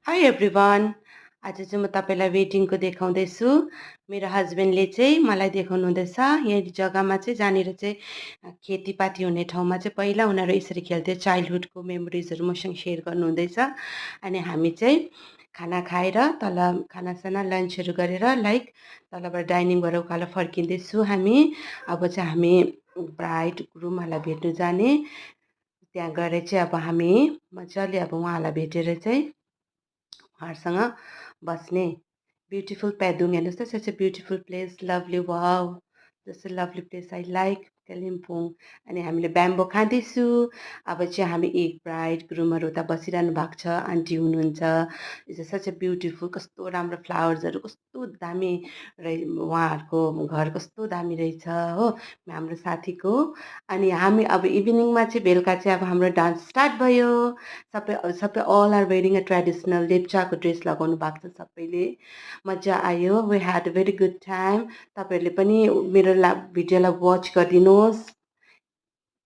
High everyone. आज चाहिँ म तपाईँलाई वेडिङको देखाउँदैछु। मेरो हस्बेन्डले चाहिँ मलाई देखाउनु हुँदैछ। यही जग्गामा चाहिँ जहाँनिर चाहिँ खेतीपाती हुने ठाउँमा चाहिँ पहिला उनीहरू यसरी खेल्थ्यो। चाइल्डहुडको मेमोरिजहरू मसँग सेयर गर्नुहुँदैछ। अनि हामी चाहिँ खाना खाएर तल खानासाना लन्चहरू गरेर लाइक तलबाट डाइनिङबाट उकालो फर्किँदैछु हामी। अब चाहिँ हामी ब्राइड ग्रुमहरूलाई भेट्नु जाने। त्यहाँ गएर चाहिँ अब हामी मजाले अब उहाँहरूलाई भेटेर चाहिँ उहाँहरूसँग बस्ने। ब्युटिफुल पेदुङ हेर्नुहोस् त, such a beautiful place, lovely, wow, जस्तो lovely place I like Kalimpong. अनि हामीले ब्याम्बो खाँदैछु। अब चाहिँ हामी एक ब्राइड ग्रुमहरू उता बसिरहनु भएको छ, आन्टी हुनुहुन्छ। इट्स सच अ ब्युटिफुल, कस्तो राम्रो फ्लावर्सहरू, कस्तो दामी उहाँहरूको घर कस्तो दामी रहेछ हो, हाम्रो साथीको। अनि हामी अब इभिनिङमा चाहिँ बेलुका चाहिँ अब हाम्रो डान्स स्टार्ट भयो। सबै सबै all are wearing a traditional लेप्चाको ड्रेस लगाउनु भएको छ सबैले। मजा आयो, we had a very good time. तपाईँहरूले पनि मेरो भिडियोलाई वाच गरिदिनुहोस्।